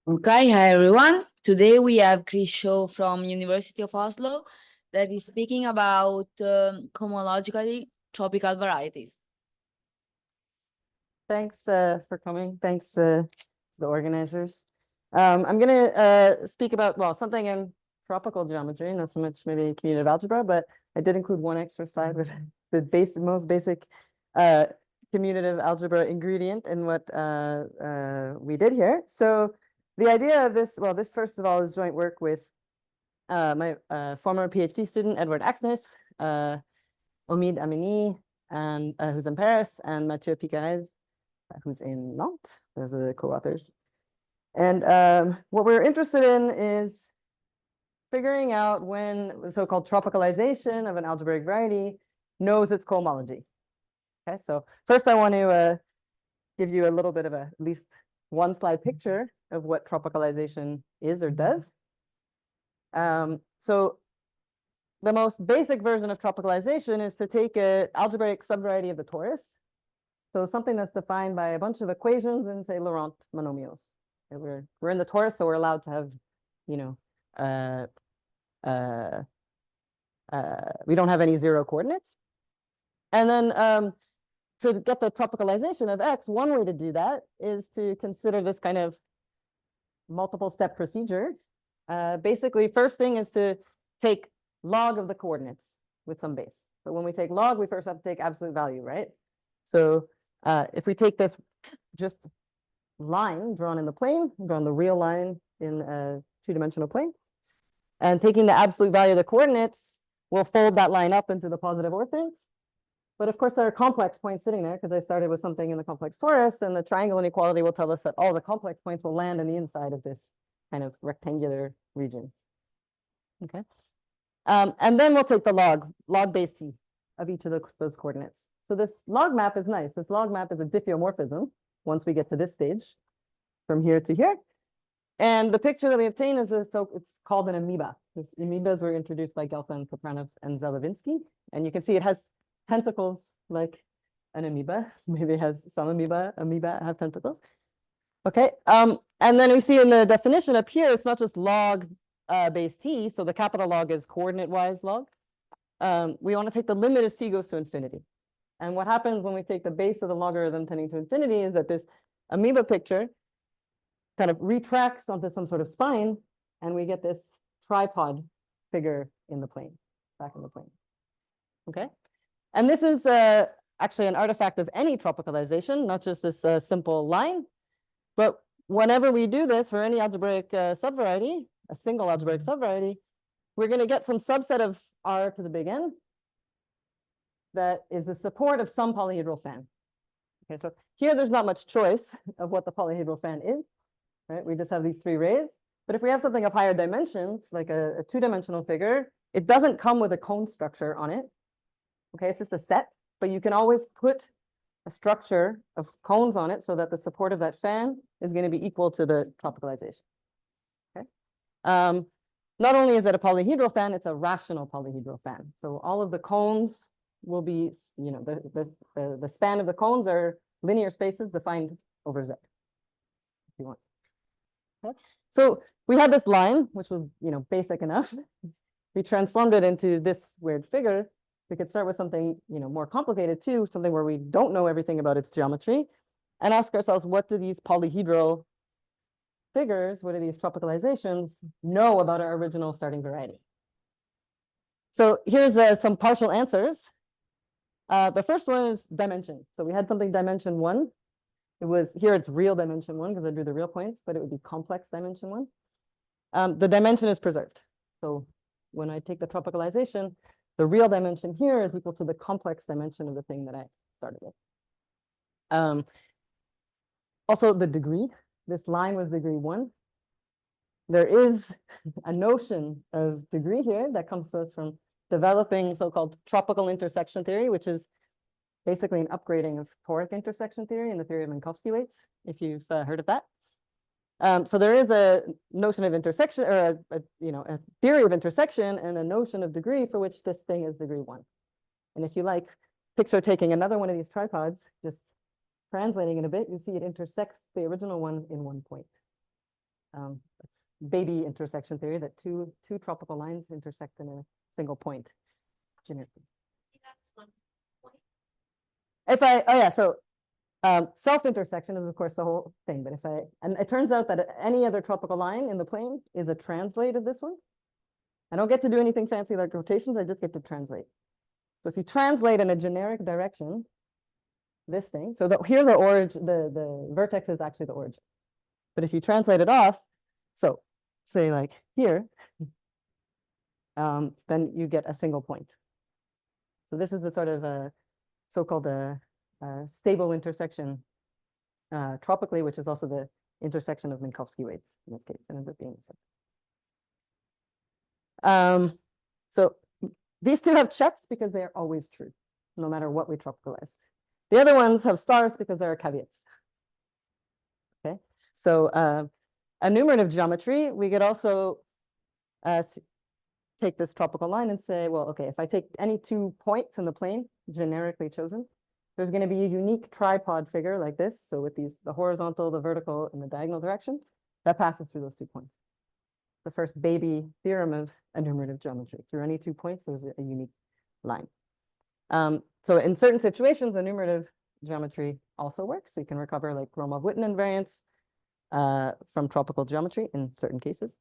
Okay, hi everyone. Today we have Kris show from University of Oslo that is speaking about cohomologically tropical varieties. Thanks for coming. Thanks to the organizers. I'm going to speak about, well, something in tropical geometry, not so much maybe commutative algebra, but I did include one extra slide with the most basic commutative algebra ingredient in what we did here. So the idea of this, well, this first of all is joint work with my former PhD student, Edward Axnis, Omid Amini, and who's in Paris, and Mathieu Picarez, who's in Nantes. Those are the co-authors. And what we're interested in is figuring out when the so-called tropicalization of an algebraic variety knows its cohomology. Okay, so first I want to give you a little bit of at least one slide picture of what tropicalization is or does. So the most basic version of tropicalization is to take an algebraic subvariety of the torus. So something that's defined by a bunch of equations and say Laurent monomials. Okay, we're in the torus, so we're allowed to have, you know, we don't have any zero coordinates. And then to get the tropicalization of X, one way to do that is to consider this kind of multiple step procedure. Basically, first thing is to take log of the coordinates with some base. But when we take log, we first have to take absolute value, right? So if we take this just line drawn in the plane, drawn the real line in a two-dimensional plane, and taking the absolute value of the coordinates, we'll fold that line up into the positive orthants. But of course, there are complex points sitting there because I started with something in the complex torus, and the triangle inequality will tell us that all the complex points will land on the inside of this kind of rectangular region. Okay. And then we'll take the log base t of each of those coordinates. So this log map is nice. This log map is a diffeomorphism once we get to this stage from here to here. And the picture that we obtain is it's called an amoeba. These amoebas were introduced by Gelfand, Kapranov, and Zelevinsky. And you can see it has tentacles like an amoeba. Maybe it has some amoeba have tentacles. Okay. And then we see in the definition up here, it's not just log base t. So the capital log is coordinate-wise log. We want to take the limit as t goes to infinity. And what happens when we take the base of the logarithm tending to infinity is that this amoeba picture kind of retracts onto some sort of spine, and we get this tripod figure in the plane, back in the plane. Okay. And this is actually an artifact of any tropicalization, not just this simple line. But whenever we do this for any algebraic subvariety, a single algebraic subvariety, we're going to get some subset of R to the big N that is the support of some polyhedral fan. Okay, so here there's not much choice of what the polyhedral fan is, right? We just have these three rays. But if we have something of higher dimensions, like a two-dimensional figure, it doesn't come with a cone structure on it. Okay, it's just a set, but you can always put a structure of cones on it so that the support of that fan is going to be equal to the tropicalization. Okay. Not only is it a polyhedral fan, it's a rational polyhedral fan. So all of the cones will be, you know, the span of the cones are linear spaces defined over Z, if you want. Okay. So we had this line, which was, you know, basic enough. We transformed it into this weird figure. We could start with something, you know, more complicated too, something where we don't know everything about its geometry, and ask ourselves, what do these polyhedral figures, what do these tropicalizations know about our original starting variety? So here's some partial answers. The first one is dimension. So we had something dimension 1. It was here, it's real dimension 1 because I drew the real points, but it would be complex dimension 1. The dimension is preserved. So when I take the tropicalization, the real dimension here is equal to the complex dimension of the thing that I started with. Also, the degree. This line was degree 1. There is a notion of degree here that comes to us from developing so-called tropical intersection theory, which is basically an upgrading of toric intersection theory and the theory of Minkowski weights, if you've heard of that. So there is a notion of intersection, or a theory of intersection and a notion of degree for which this thing is degree 1. And if you like, picture taking another one of these tripods, just translating it a bit, you see it intersects the original one in one point. That's baby intersection theory, that two tropical lines intersect in a single point generically. So self-intersection is of course the whole thing, but and it turns out that any other tropical line in the plane is a translate of this one. I don't get to do anything fancy like rotations, I just get to translate. So if you translate in a generic direction, this thing, so here the origin, the vertex is actually the origin. But if you translate it off, so say like here, then you get a single point. So this is a sort of a so-called stable intersection tropically, which is also the intersection of Minkowski weights in this case. It ends up being so. So these two have checks because they're always true, no matter what we tropicalize. The other ones have stars because there are caveats. Okay, so enumerative geometry, we could also take this tropical line and say, well, okay, if I take any 2 points in the plane, generically chosen, there's going to be a unique tripod figure like this. So with the horizontal, the vertical, and the diagonal direction, that passes through those 2 points. The first baby theorem of enumerative geometry. Through any 2 points, there's a unique line. So in certain situations, enumerative geometry also works. So you can recover like Gromov-Witten invariants from tropical geometry in certain cases.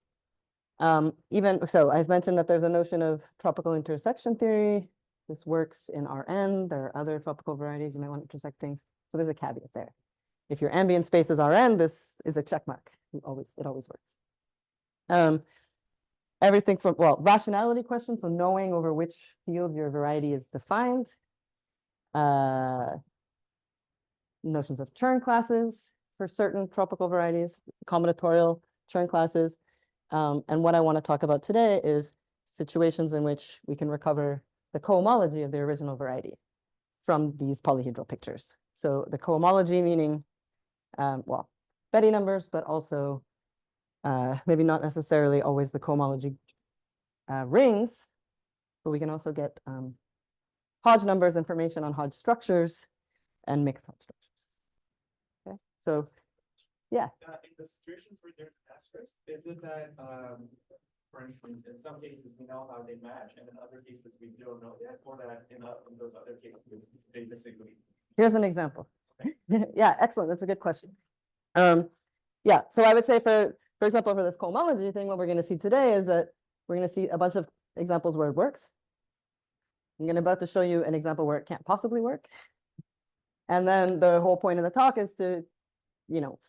Even so, I mentioned that there's a notion of tropical intersection theory. This works in Rn. There are other tropical varieties you might want to intersect things. So there's a caveat there. If your ambient space is Rn, this is a check mark. It always works. Everything from, well, rationality questions, so knowing over which field your variety is defined. Notions of Chern classes for certain tropical varieties, combinatorial Chern classes. And what I want to talk about today is situations in which we can recover the cohomology of the original variety from these polyhedral pictures. So the cohomology meaning, well, Betty numbers, but also maybe not necessarily always the cohomology rings, but we can also get Hodge numbers, information on Hodge structures, and mixed Hodge structures. Okay, so yeah. In the situations where there's an asterisk, is it that, for instance, in some cases we know how they match, and in other cases we don't know yet, or that in those other cases they disagree? Here's an example. Okay. Yeah, excellent. That's a good question. Yeah, so I would say for example, for this cohomology thing, what we're going to see today is that we're going to see a bunch of examples where it works. I'm about to show you an example where it can't possibly work. And then the whole point of the talk is to,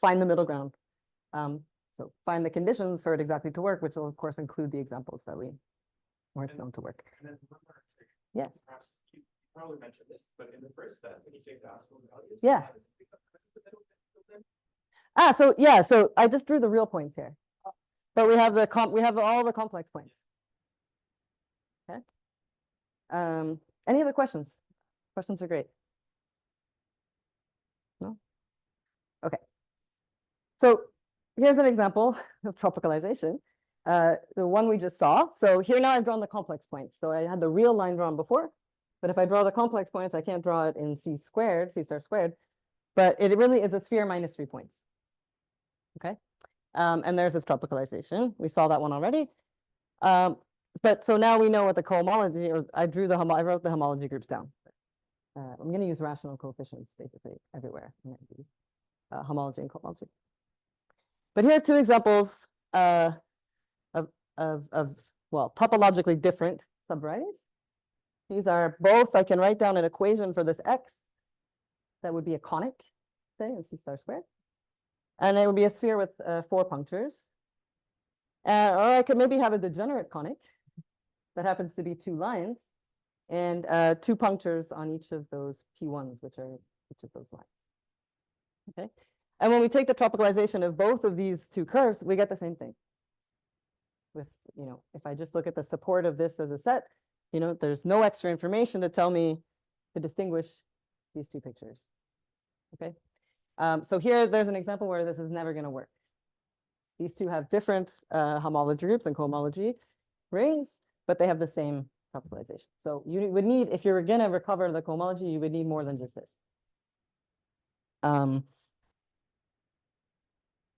find the middle ground. So find the conditions for it exactly to work, which will of course include the examples that where it's known to work. And then yeah. Perhaps you probably mentioned this, but in the first step, when you take the absolute values, yeah. So yeah, so I just drew the real points here, but we have all the complex points. Okay. Any other questions? Questions are great. No? Okay. So here's an example of tropicalization, the one we just saw. So here now I've drawn the complex points. So I had the real line drawn before, but if I draw the complex points, I can't draw it in C star squared, but it really is a sphere minus 3 points. Okay. And there's this tropicalization. We saw that one already. But so now we know what the cohomology, or I wrote the homology groups down. I'm going to use rational coefficients basically everywhere. Homology and cohomology. But here are 2 examples of well, topologically different subvarieties. These are both, I can write down an equation for this X that would be a conic, say, in C star squared. And it would be a sphere with 4 punctures. Or I could maybe have a degenerate conic that happens to be 2 lines and 2 punctures on each of those P1s, which are each of those lines. Okay. And when we take the tropicalization of both of these 2 curves, we get the same thing. With, if I just look at the support of this as a set, there's no extra information to tell me to distinguish these 2 pictures. Okay. So here, there's an example where this is never going to work. These 2 have different homology groups and cohomology rings, but they have the same tropicalization. So you would need, if you were going to recover the cohomology, you would need more than just this.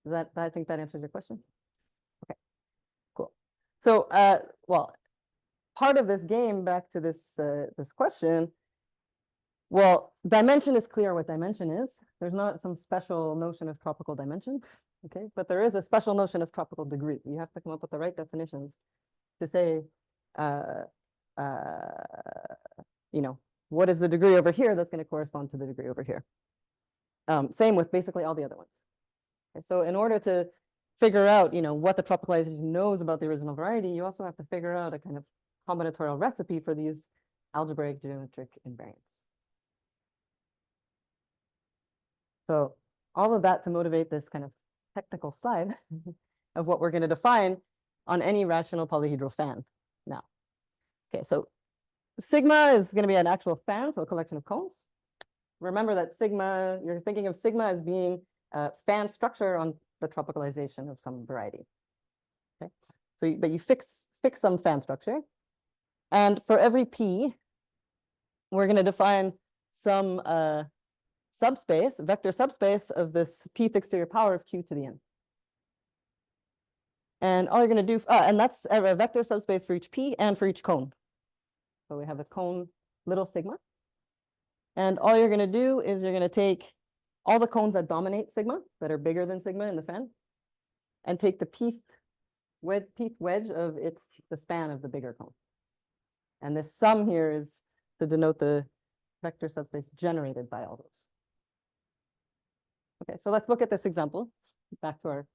I think that answers your question. Okay, cool. So, well, part of this game, back to this this question. Well, dimension is clear what dimension is. There's not some special notion of tropical dimension, okay? But there is a special notion of tropical degree. You have to come up with the right definitions to say, you know, what is the degree over here that's going to correspond to the degree over here. Same with basically all the other ones. Okay, so in order to figure out, you know, what the tropicalization knows about the original variety, you also have to figure out a kind of combinatorial recipe for these algebraic geometric invariants. So all of that to motivate this kind of technical slide of what we're going to define on any rational polyhedral fan now. Okay, so sigma is going to be an actual fan, so a collection of cones. Remember that sigma, you're thinking of sigma as being a fan structure on the tropicalization of some variety. Okay, so but you fix some fan structure. And for every p, we're going to define some subspace, vector subspace of this pth exterior power of q to the n. And all you're going to do, and that's a vector subspace for each p and for each cone. So we have a cone little sigma. And all you're going to do is you're going to take all the cones that dominate sigma, that are bigger than sigma in the fan, and take the pth wedge of the span of the bigger cone. And this sum here is to denote the vector subspace generated by all those. Okay, so let's look at this example. Back to our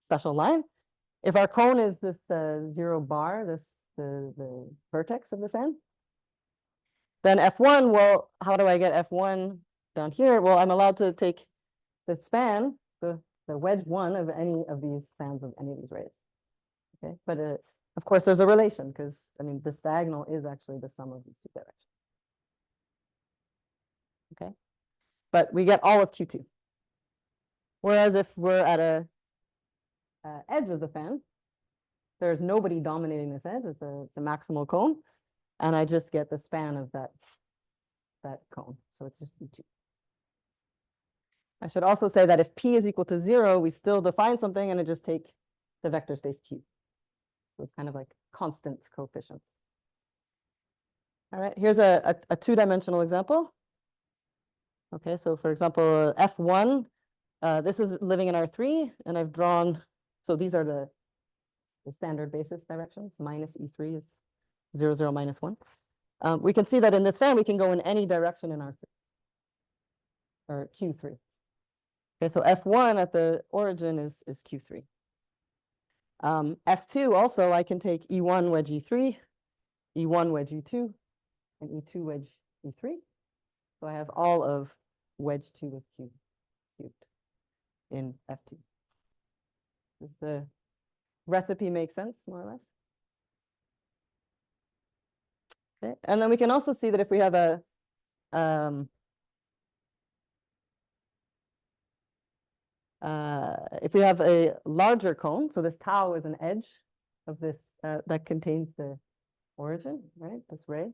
special line. If our cone is this 0 bar, the vertex of the fan, then F1, well, how do I get F1 down here? Well, I'm allowed to take the span, the wedge 1 of any of these spans of any of these rays. Okay, but of course there's a relation because, I mean, this diagonal is actually the sum of these two directions. Okay, but we get all of Q2. Whereas if we're at a edge of the fan, there's nobody dominating this edge. It's a maximal cone, and I just get the span of that cone. So it's just E2. I should also say that if P is equal to 0, we still define something and I just take the vector space Q. So it's kind of like constant coefficients. All right, here's a two-dimensional example. Okay, so for example, F1, this is living in R3, and I've drawn, so these are the standard basis directions. Minus E3 is 0, 0, minus 1. We can see that in this fan, we can go in any direction in R3, or Q3. Okay, so F1 at the origin is Q3. F2 also, I can take E1 wedge E3, E1 wedge E2, and E2 wedge E3. So I have all of wedge 2 with Q cubed in F2. Does the recipe make sense, more or less? Okay, and then we can also see that if we have a larger cone, so this tau is an edge of this that contains the origin, right? This ray.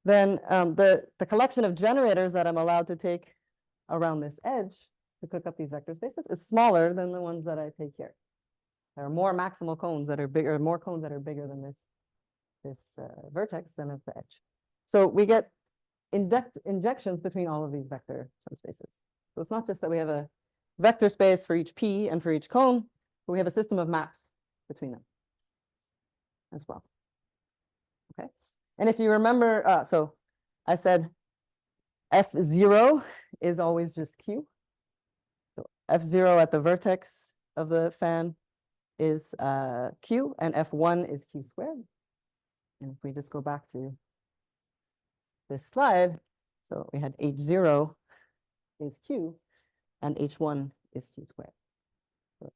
Then the collection of generators that I'm allowed to take around this edge to cook up these vector spaces is smaller than the ones that I take here. There are more maximal cones that are bigger, more cones that are bigger than this vertex than of the edge. So we get injections between all of these vector subspaces. So it's not just that we have a vector space for each P and for each cone, but we have a system of maps between them as well. Okay, and if you remember, so I said F0 is always just Q. So F0 at the vertex of the fan is Q, and F1 is Q squared. And if we just go back to this slide, so we had H0 is Q, and H1 is Q squared. So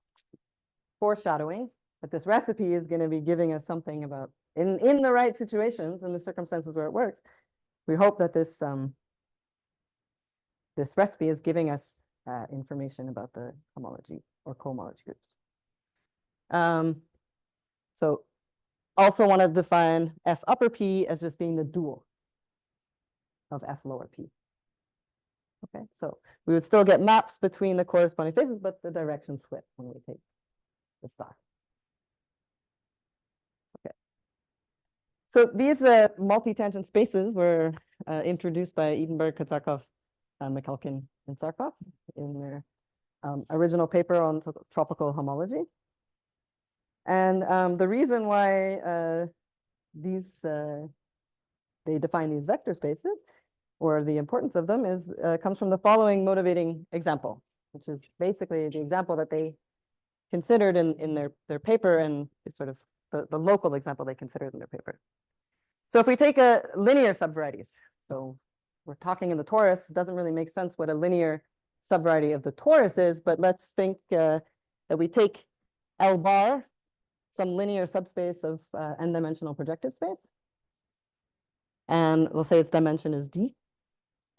foreshadowing that this recipe is going to be giving us something about, in the right situations, in the circumstances where it works, we hope that this this recipe is giving us information about the homology or cohomology groups. So also want to define F upper P as just being the dual of F lower P. Okay, so we would still get maps between the corresponding faces, but the directions flip when we take the star. Okay. So these multi-tangent spaces were introduced by Edenberg, Kotsarkov, McElkin, and Sarkov in their original paper on tropical homology. And the reason why they define these vector spaces, or the importance of them, is comes from the following motivating example, which is basically the example that they considered in their paper, and it's sort of the local example they considered in their paper. So if we take a linear subvarieties, so we're talking in the torus, it doesn't really make sense what a linear subvariety of the torus is, but let's think that we take L bar, some linear subspace of n-dimensional projective space, and we'll say its dimension is d.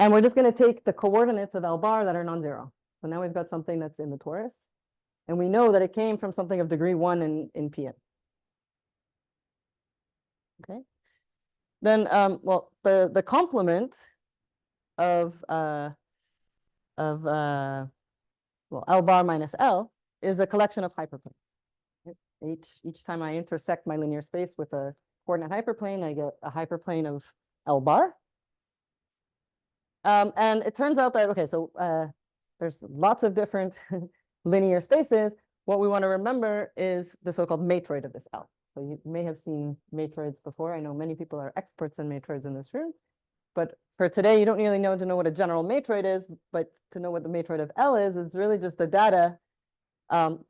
And we're just going to take the coordinates of L bar that are non-zero. So now we've got something that's in the torus, and we know that it came from something of degree 1 in Pn. Okay. Then, well, the complement of well, L bar minus L is a collection of hyperplanes. Each time I intersect my linear space with a coordinate hyperplane, I get a hyperplane of L bar. And it turns out that, okay, so there's lots of different linear spaces. What we want to remember is the so-called matroid of this L. So you may have seen matroids before. I know many people are experts in matroids in this room. But for today, you don't really know to know what a general matroid is, but to know what the matroid of L is really just the data of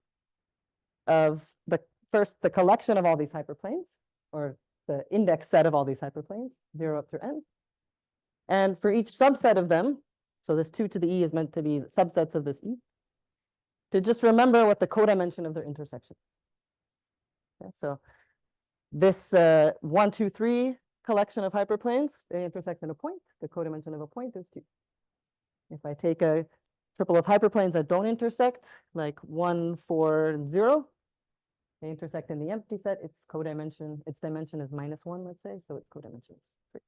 the collection of all these hyperplanes, or the index set of all these hyperplanes, 0 up through n. And for each subset of them, so this 2 to the e is meant to be subsets of this e, to just remember what the codimension of their intersection. Okay, so this 1, 2, 3 collection of hyperplanes, they intersect at a point. The codimension of a point is 2. If I take a triple of hyperplanes that don't intersect, like 1, 4, and 0, they intersect in the empty set. Its dimension is -1, let's say, so its codimension is 3.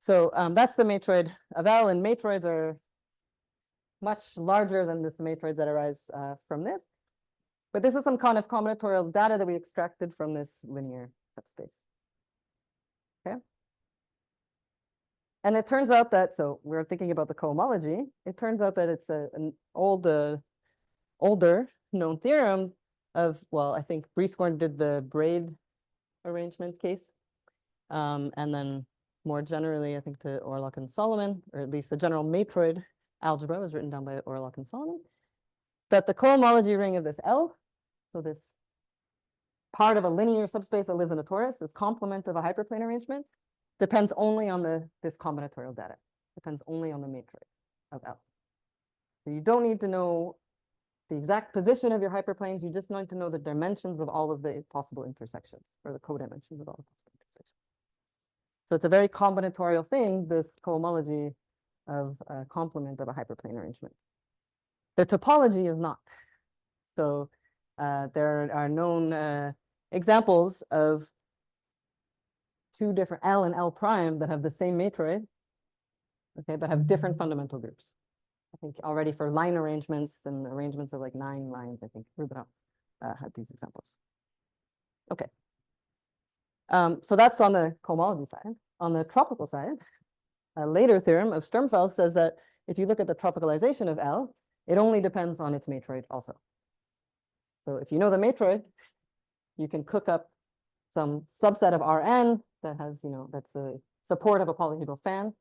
So that's the matroid of L, and matroids are much larger than this matroids that arise from this. But this is some kind of combinatorial data that we extracted from this linear subspace. Okay. And it turns out that, so we're thinking about the cohomology, it turns out that it's an older known theorem of, well, I think Brieskorn did the braid arrangement case. And then more generally, I think to Orlock and Solomon, or at least the general matroid algebra was written down by Orlock and Solomon, that the cohomology ring of this L, so this part of a linear subspace that lives in a torus, this complement of a hyperplane arrangement, depends only on this combinatorial data, depends only on the matroid of L. So you don't need to know the exact position of your hyperplanes, you just need to know the dimensions of all of the possible intersections, or the codimensions of all the possible intersections. So it's a very combinatorial thing, this cohomology of a complement of a hyperplane arrangement. The topology is not. So there are known examples of 2 different L and L prime that have the same matroid, okay, but have different fundamental groups. I think already for line arrangements and arrangements of like 9 lines, I think Rubinov had these examples. Okay. So that's on the cohomology side. On the tropical side, a later theorem of Sturmfeld says that if you look at the tropicalization of L, it only depends on its matroid also. So if you know the matroid, you can cook up some subset of Rn that has, that's the support of a polyhedral fan.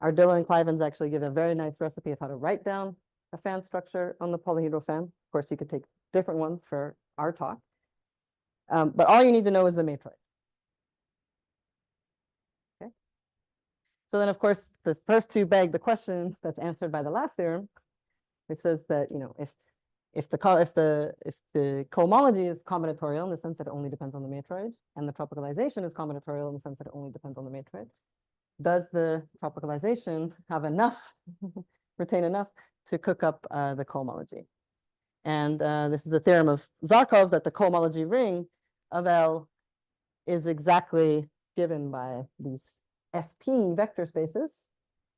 Ardillo and Clivens actually give a very nice recipe of how to write down a fan structure on the polyhedral fan. Of course, you could take different ones for our talk. But all you need to know is the matroid. Okay. So then, of course, the first 2 beg the question that's answered by the last theorem, which says that, if the cohomology is combinatorial in the sense that it only depends on the matroid, and the tropicalization is combinatorial in the sense that it only depends on the matroid, does the tropicalization have enough, retain enough to cook up the cohomology? And this is a theorem of Zarkov that the cohomology ring of L is exactly given by these FP vector spaces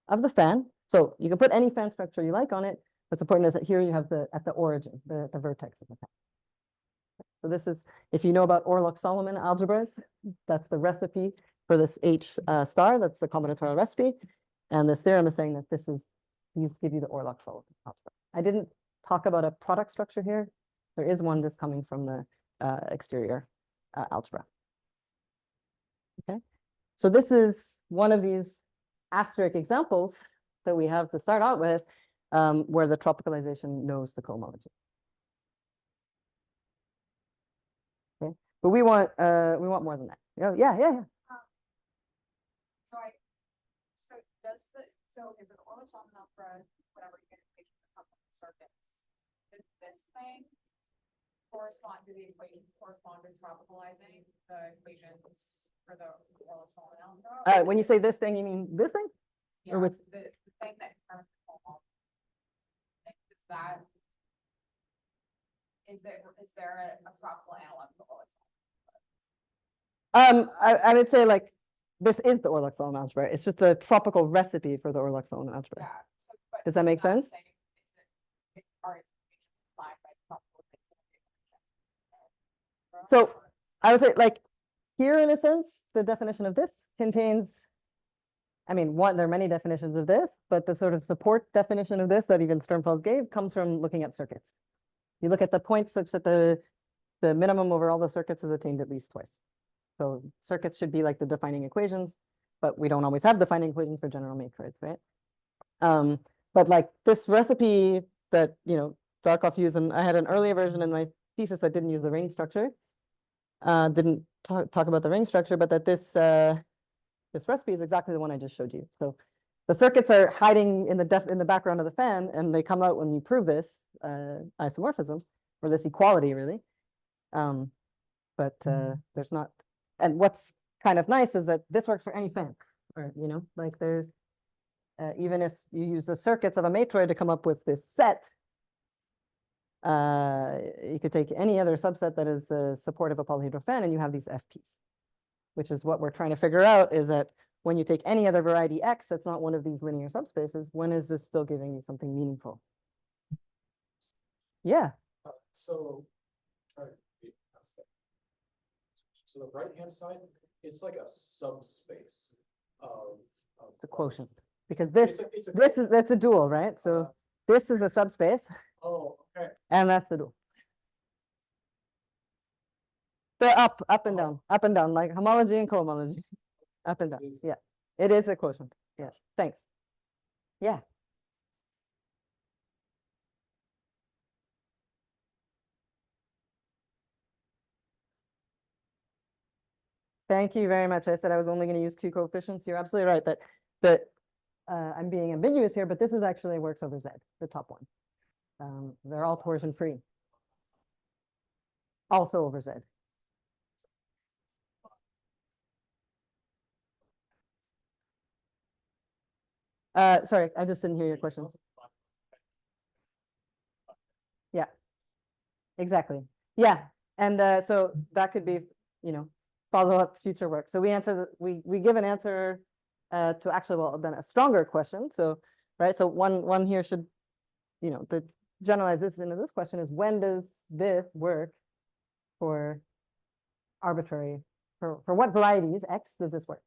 of the fan. So you can put any fan structure you like on it. What's important is that here you have at the origin, the vertex of the fan. So this is, if you know about Orlock-Solomon algebras, that's the recipe for this H star, that's the combinatorial recipe. And this theorem is saying that these give you the Orlock-Solomon algebra. I didn't talk about a product structure here. There is one just coming from the exterior algebra. Okay, so this is one of these asterisk examples that we have to start out with, where the tropicalization knows the cohomology. Okay, but we want more than that. Yeah. So if an Orlock-Solomon algebra, whatever you get equation for circuits, does this thing correspond to the equation correspond to tropicalizing the equations for the Orlock-Solomon algebra? When you say this thing, you mean this thing? Yeah, or with the thing that determines the cohomology. Is there a tropical analog for Orlock-Solomon? I would say like this is the Orlock-Solomon algebra. It's just the tropical recipe for the Orlock-Solomon algebra. Yeah. Does that make sense? So I would say like here in a sense, the definition of this contains, I mean, there are many definitions of this, but the sort of support definition of this that even Sternfels gave comes from looking at circuits. You look at the points such that the minimum over all the circuits is attained at least twice. So circuits should be like the defining equations, but we don't always have defining equations for general matroids, right? But like this recipe that, Zarkov used, and I had an earlier version in my thesis that didn't use the ring structure, didn't talk about the ring structure, but that this recipe is exactly the one I just showed you. So the circuits are hiding in the background of the fan, and they come out when you prove this isomorphism, or this equality, really. But there's not, and what's kind of nice is that this works for any fan, or like there's even if you use the circuits of a matroid to come up with this set, you could take any other subset that is supportive of polyhedral fan, and you have these FPs, which is what we're trying to figure out, is that when you take any other variety X that's not one of these linear subspaces, when is this still giving you something meaningful? Yeah. So the right-hand side, it's like a subspace of It's a quotient, because that's a dual, right? So this is a subspace. Oh, okay. And that's the dual. They're up and down, like homology and cohomology, up and down. Yeah, it is a quotient. Yeah, thanks. Yeah. Thank you very much. I said I was only going to use Q coefficients. You're absolutely right that I'm being ambiguous here, but this is actually works over Z, the top one. They're all torsion free. Also over Z. Sorry, I just didn't hear your question. Yeah, exactly. Yeah, and so that could be, follow up future work. So we give an answer to actually, well, then a stronger question. So, right, so one here should, to generalize this into this question is, when does this work for arbitrary, for what varieties X does this work?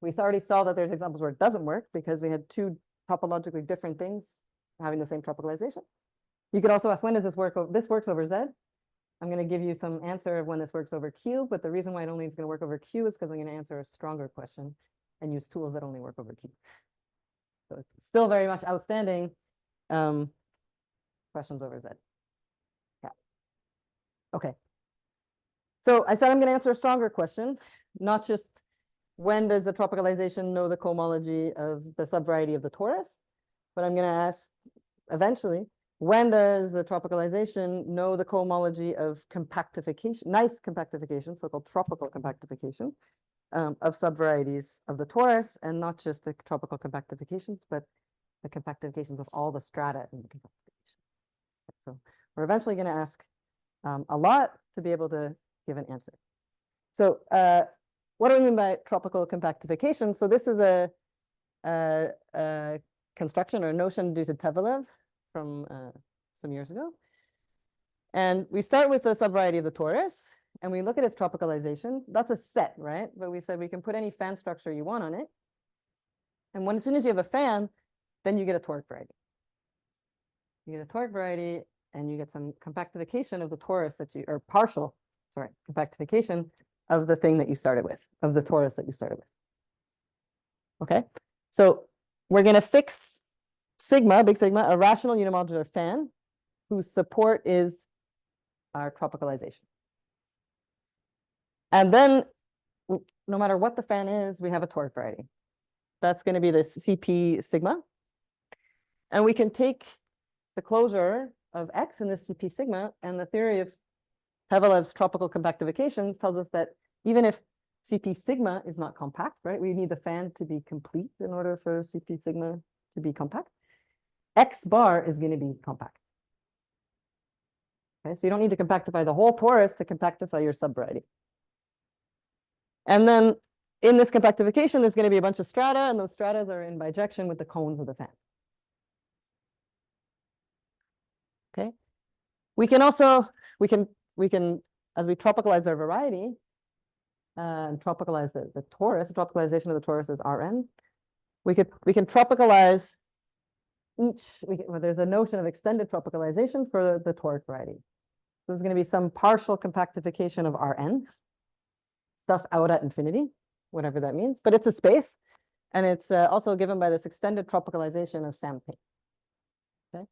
We already saw that there's examples where it doesn't work because we had two topologically different things having the same tropicalization. You could also ask, when does this work? This works over Z. I'm going to give you some answer of when this works over Q, but the reason why it only is going to work over Q is because I'm going to answer a stronger question and use tools that only work over Q. So it's still very much outstanding questions over Z. Yeah. Okay. So I said I'm going to answer a stronger question, not just when does the tropicalization know the cohomology of the subvariety of the torus, but I'm going to ask eventually, when does the tropicalization know the cohomology of compactification, nice compactification, so-called tropical compactification of subvarieties of the torus, and not just the tropical compactifications, but the compactifications of all the strata in the compactification. So we're eventually going to ask a lot to be able to give an answer. So what do we mean by tropical compactification? So this is construction or notion due to Tevelev from some years ago. And we start with the subvariety of the torus, and we look at its tropicalization. That's a set, right? But we said we can put any fan structure you want on it. And as soon as you have a fan, then you get a toric variety. You get a toric variety, and you get some compactification of the torus or partial, sorry, compactification of the thing that you started with, of the torus that you started with. Okay, so we're going to fix sigma, big sigma, a rational unimodular fan whose support is our tropicalization. And then no matter what the fan is, we have a toric variety. That's going to be this CP sigma. And we can take the closure of X in this CP sigma, and the theory of Tevelev's tropical compactification tells us that even if CP sigma is not compact, right? We need the fan to be complete in order for CP sigma to be compact. X bar is going to be compact. Okay, so you don't need to compactify the whole torus to compactify your subvariety. And then in this compactification, there's going to be a bunch of strata, and those stratas are in bijection with the cones of the fan. Okay. We can also, we can, as we tropicalize our variety, and tropicalize the torus, the tropicalization of the torus is Rn. We can tropicalize each, well, there's a notion of extended tropicalization for the toric variety. So there's going to be some partial compactification of Rn, stuff out at infinity, whatever that means, but it's a space, and it's also given by this extended tropicalization of Sam Payne. Okay.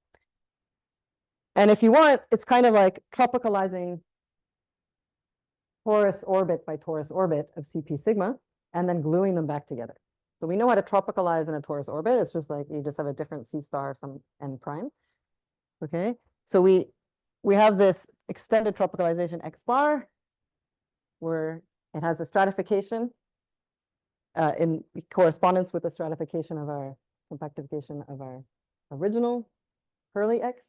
And if you want, it's kind of like tropicalizing torus orbit by torus orbit of CP sigma, and then gluing them back together. So we know how to tropicalize in a torus orbit. It's just like you just have a different C star, some n prime. Okay, so we have this extended tropicalization X bar, where it has a stratification in correspondence with the stratification of our compactification of our original curly X.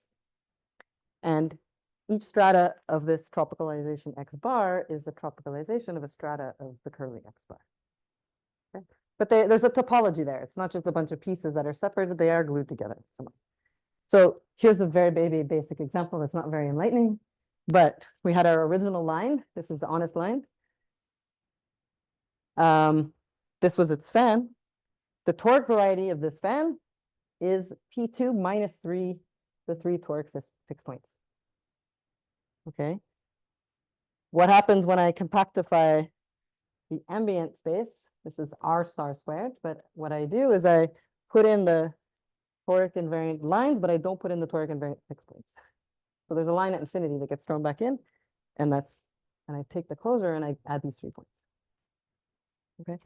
And each strata of this tropicalization X bar is the tropicalization of a strata of the curly X bar. Okay. But there's a topology there. It's not just a bunch of pieces that are separated. They are glued together somehow. So here's a very basic example. It's not very enlightening, but we had our original line. This is the honest line. This was its fan. The toric variety of this fan is P2 minus 3, the 3 toric fixed points. Okay. What happens when I compactify the ambient space? This is R star squared, but what I do is I put in the toric invariant lines, but I don't put in the toric invariant fixed points. So there's a line at infinity that gets thrown back in, and I take the closure and I add these 3 points. Okay.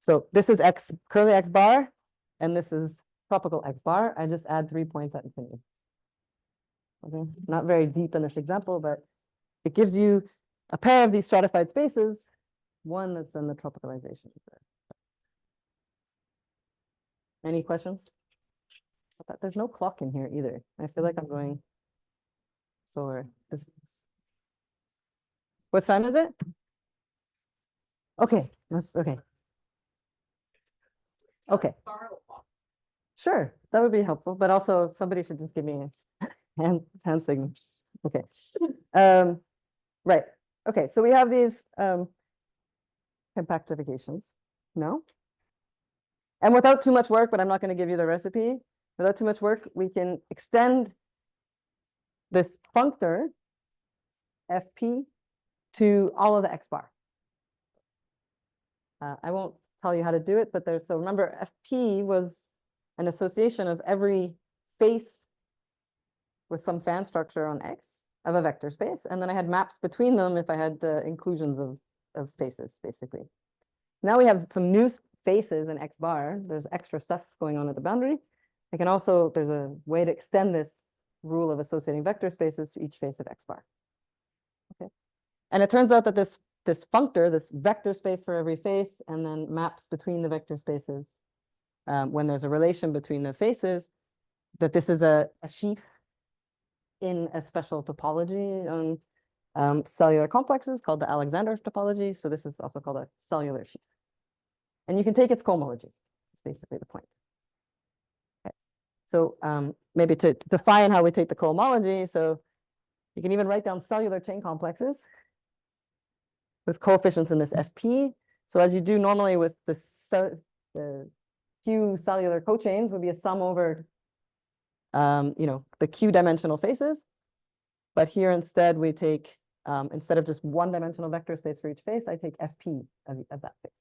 So this is X curly X bar, and this is tropical X bar. I just add 3 points at infinity. Okay, not very deep in this example, but it gives you a pair of these stratified spaces, one that's in the tropicalization. Any questions? There's no clock in here either. I feel like I'm going solar. What time is it? Okay, okay. Okay. Sure, that would be helpful, but also somebody should just give me a hand signal. Okay. Right. Okay, so we have these compactifications. No? And without too much work, but I'm not going to give you the recipe. Without too much work, we can extend this functor FP to all of the X bar. I won't tell you how to do it, but so remember, FP was an association of every face with some fan structure on X of a vector space, and then I had maps between them if I had inclusions of faces, basically. Now we have some new faces in X bar. There's extra stuff going on at the boundary. I can also, there's a way to extend this rule of associating vector spaces to each face of X bar. Okay, and it turns out that this functor, this vector space for every face, and then maps between the vector spaces when there's a relation between the faces, that this is a sheaf in a special topology on cellular complexes called the Alexandrov topology. So this is also called a cellular sheaf. And you can take its cohomology. That's basically the point. So maybe to define how we take the cohomology, so you can even write down cellular chain complexes with coefficients in this FP. So as you do normally with the Q cellular cochains would be a sum over, the Q dimensional faces. But here instead we take, instead of just one dimensional vector space for each face, I take FP of that face.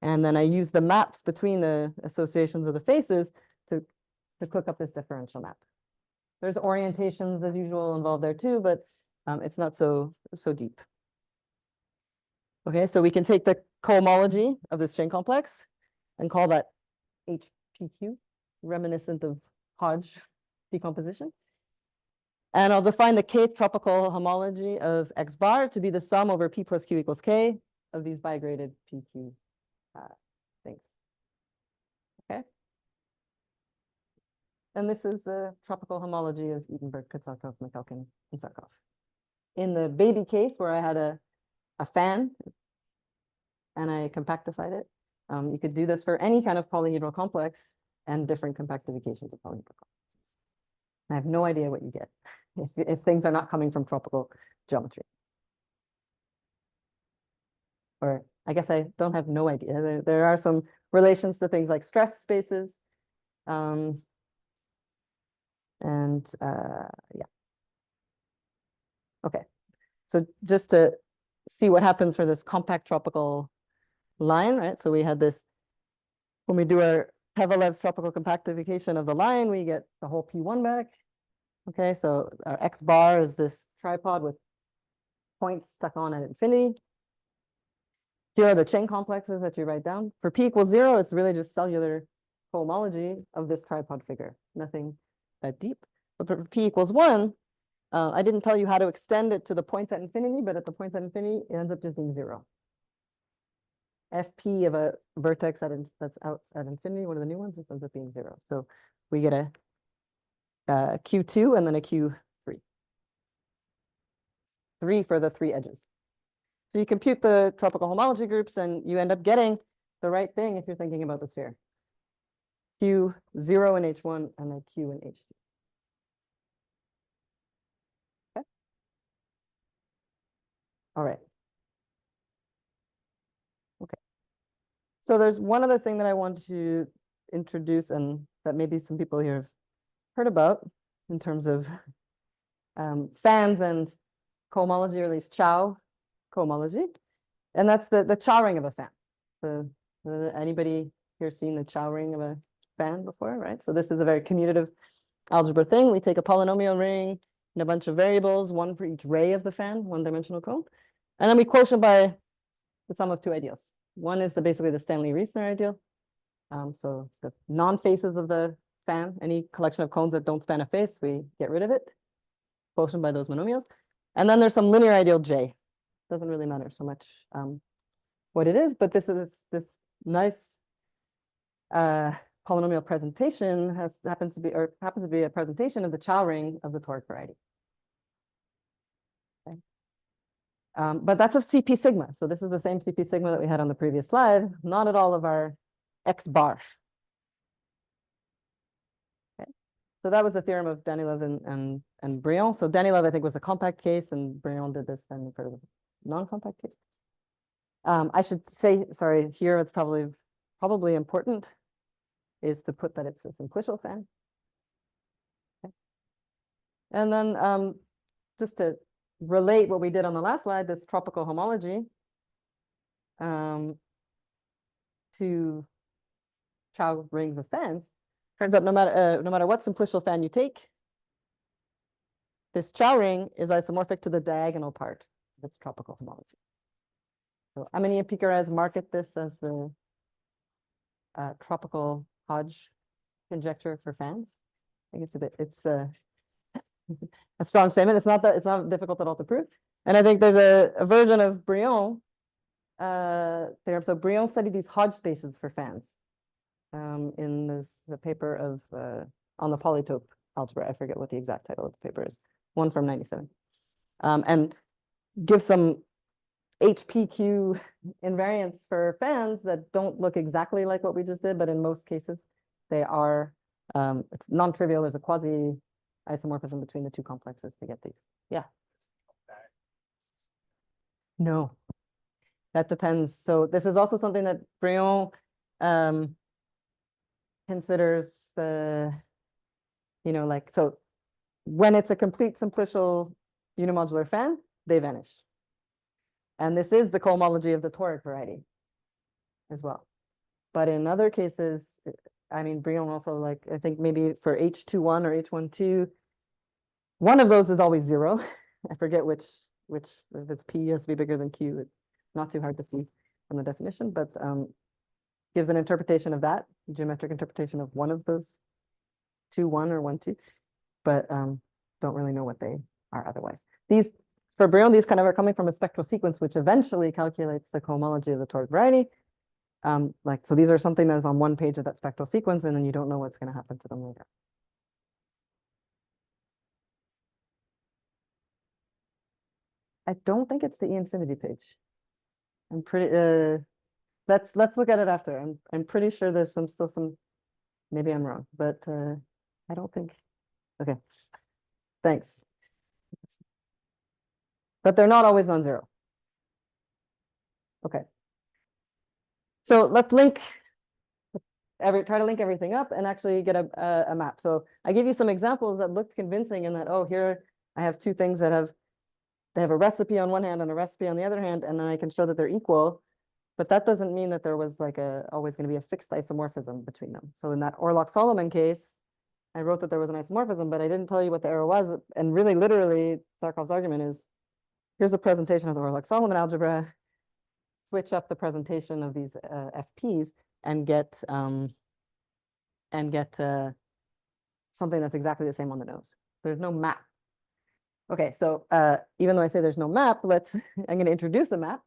And then I use the maps between the associations of the faces to cook up this differential map. There's orientations as usual involved there too, but it's not so deep. Okay, so we can take the cohomology of this chain complex and call that HPQ, reminiscent of Hodge decomposition. And I'll define the kth tropical homology of X bar to be the sum over P plus Q equals K of these bigraded PQ things. Okay. And this is the tropical homology of Edinburgh, Kutzakov, McElkin, and Sarkov. In the baby case where I had a fan and I compactified it, you could do this for any kind of polyhedral complex and different compactifications of polyhedral complexes. I have no idea what you get if things are not coming from tropical geometry. Or I guess I don't have no idea. There are some relations to things like stress spaces. Yeah. Okay. So just to see what happens for this compact tropical line, right? So we had this, when we do our Pevalev's tropical compactification of the line, we get the whole P1 back. Okay, so our X bar is this tripod with points stuck on at infinity. Here are the chain complexes that you write down. For P equals 0, it's really just cellular cohomology of this tripod figure, nothing that deep. But for P equals 1, I didn't tell you how to extend it to the points at infinity, but at the points at infinity, it ends up just being 0. FP of a vertex that's out at infinity, one of the new ones, this ends up being 0. So we get a Q2 and then a Q3. 3 for the 3 edges. So you compute the tropical homology groups and you end up getting the right thing if you're thinking about the sphere. Q0 in H1 and then Q in H2. Okay. All right. Okay. So there's one other thing that I want to introduce and that maybe some people here have heard about in terms of fans and cohomology, or at least Chow cohomology. And that's the Chow ring of a fan. Anybody here seen the Chow ring of a fan before, right? So this is a very commutative algebra thing. We take a polynomial ring and a bunch of variables, one for each ray of the fan, one-dimensional cone. And then we quotient by the sum of 2 ideals. One is basically the Stanley-Riesner ideal. So the non-faces of the fan, any collection of cones that don't span a face, we get rid of it, quotient by those monomials. And then there's some linear ideal J. Doesn't really matter so much what it is, but this is this nice polynomial presentation happens to be a presentation of the Chow ring of the toric variety. Okay. But that's of CP sigma. So this is the same CP sigma that we had on the previous slide, not at all of our X bar. Okay. So that was the theorem of Danilov and Briand. So Danilov, I think, was a compact case, and Briand did this then for the non-compact case. I should say, sorry, here it's probably important is to put that it's a simplicial fan. Okay. And then just to relate what we did on the last slide, this tropical homology to Chow rings of fans. Turns out no matter what simplicial fan you take, this Chow ring is isomorphic to the diagonal part of its tropical homology. So Amini and Piquerez market this as the tropical Hodge conjecture for fans. I think it's a strong statement. It's not difficult at all to prove. And I think there's a version of Briand theorem. So Briand studied these Hodge spaces for fans in the paper of on the polytope algebra. I forget what the exact title of the paper is. One from 97. And gives some HPQ invariants for fans that don't look exactly like what we just did, but in most cases they are It's non-trivial. There's a quasi isomorphism between the two complexes to get these. Yeah. No, that depends. So this is also something that Brion considers, like, so when it's a complete simplicial unimodular fan, they vanish. And this is the cohomology of the toric variety as well. But in other cases, I mean, Brion also, like, I think maybe for H21 or H12, one of those is always 0. I forget which, if it's P has to be bigger than Q, it's not too hard to see from the definition, but gives an interpretation of that, geometric interpretation of one of those 2, 1 or 1, 2, but don't really know what they are otherwise. These, for Brion, these kind of are coming from a spectral sequence, which eventually calculates the cohomology of the toric variety. Like, so these are something that is on one page of that spectral sequence, and then you don't know what's going to happen to them later. I don't think it's the E infinity page. I'm pretty, let's look at it after. I'm pretty sure there's still some, maybe I'm wrong, but I don't think, okay, thanks. But they're not always non-zero. Okay. So let's try to link everything up and actually get a map. So I give you some examples that looked convincing in that, oh, here I have two things that they have a recipe on one hand and a recipe on the other hand, and then I can show that they're equal. But that doesn't mean that there was like always going to be a fixed isomorphism between them. So in that Orlock-Solomon case, I wrote that there was an isomorphism, but I didn't tell you what the error was. And really, literally, Zarkov's argument is, here's a presentation of the Orlock-Solomon algebra, switch up the presentation of these FPs and get something that's exactly the same on the nose. There's no map. Okay, so even though I say there's no map, I'm going to introduce a map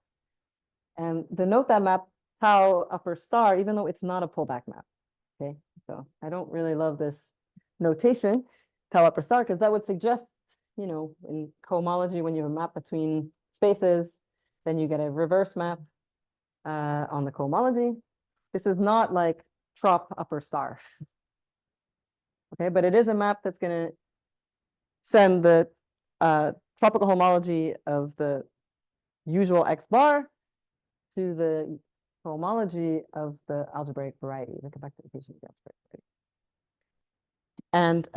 and denote that map tau upper star, even though it's not a pullback map. Okay, so I don't really love this notation, tau upper star, because that would suggest, in cohomology, when you have a map between spaces, then you get a reverse map on the cohomology. This is not like trop upper star. Okay, but it is a map that's going to send the tropical homology of the usual X bar to the cohomology of the algebraic variety, the convectification of the algebraic variety. And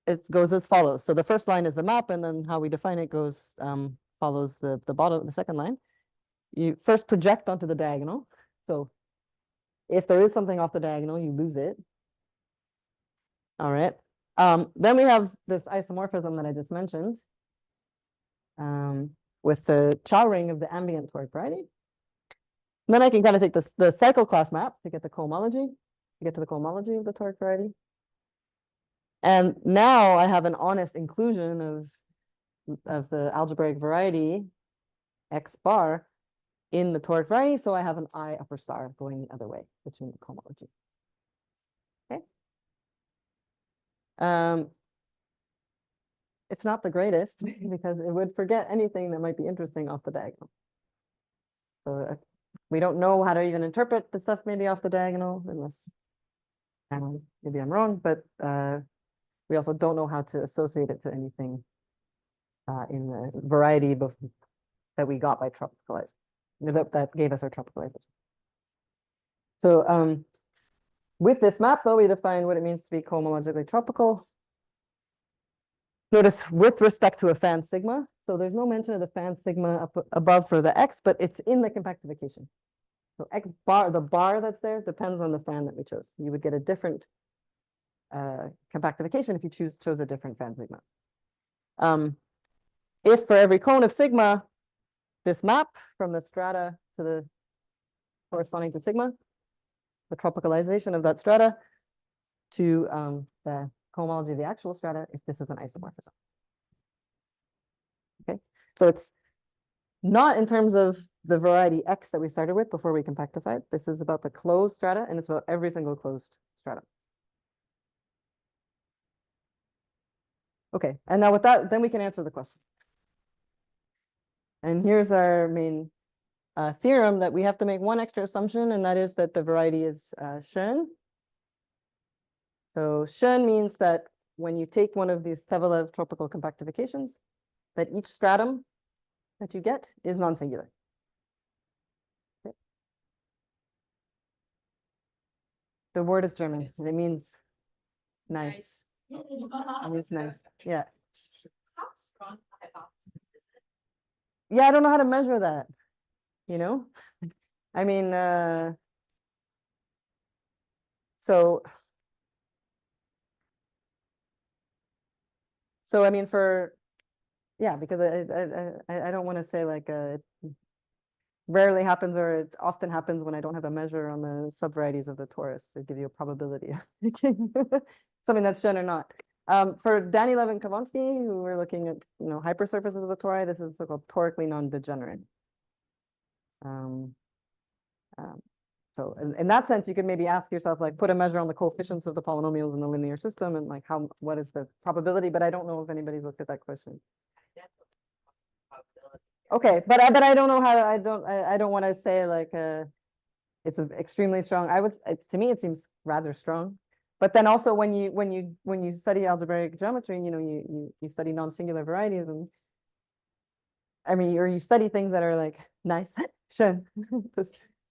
it goes as follows. So the first line is the map, and then how we define it goes follows the bottom, the second line. You first project onto the diagonal. So if there is something off the diagonal, you lose it. All right. Then we have this isomorphism that I just mentioned with the Chow ring of the ambient toric variety. And then I can kind of take the cycle class map to get the cohomology, to get to the cohomology of the toric variety. And now I have an honest inclusion of the algebraic variety X bar in the toric variety. So I have an I upper star going the other way between the cohomology. Okay. It's not the greatest because it would forget anything that might be interesting off the diagonal. So we don't know how to even interpret the stuff maybe off the diagonal unless, maybe I'm wrong, but we also don't know how to associate it to anything in the variety that we got by tropicalizing, that gave us our tropicalization. So with this map, though, we define what it means to be cohomologically tropical. Notice with respect to a fan sigma. So there's no mention of the fan sigma up above for the X, but it's in the compactification. So X bar, the bar that's there depends on the fan that we chose. You would get a different compactification if you chose a different fan sigma. If for every cone of sigma, this map from the strata to the corresponding to sigma, the tropicalization of that strata to the cohomology of the actual strata, if this is an isomorphism. Okay, so it's not in terms of the variety X that we started with before we compactified. This is about the closed strata, and it's about every single closed strata. Okay, and now with that, then we can answer the question. And here's our main theorem that we have to make one extra assumption, and that is that the variety is Schoen. So Schoen means that when you take one of these Sobolev tropical compactifications, that each stratum that you get is non-singular. Okay. The word is German. It means nice. It means nice. Yeah. How strong a hypothesis is it? Yeah, I don't know how to measure that. You know? I mean, so I mean yeah, because I don't want to say like it rarely happens or it often happens when I don't have a measure on the subvarieties of the torus to give you a probability of picking something that's shown or not. For Danny Levin Kavonsky, who we're looking at, hypersurfaces of the tori, this is so-called torically non-degenerate. So in that sense, you could maybe ask yourself, like, put a measure on the coefficients of the polynomials in the linear system and like what is the probability, but I don't know if anybody's looked at that question. Okay, but I don't know how, I don't want to say like it's extremely strong. To me it seems rather strong. But then also when you study algebraic geometry, you study non-singular varieties, and I mean, or you study things that are like nice to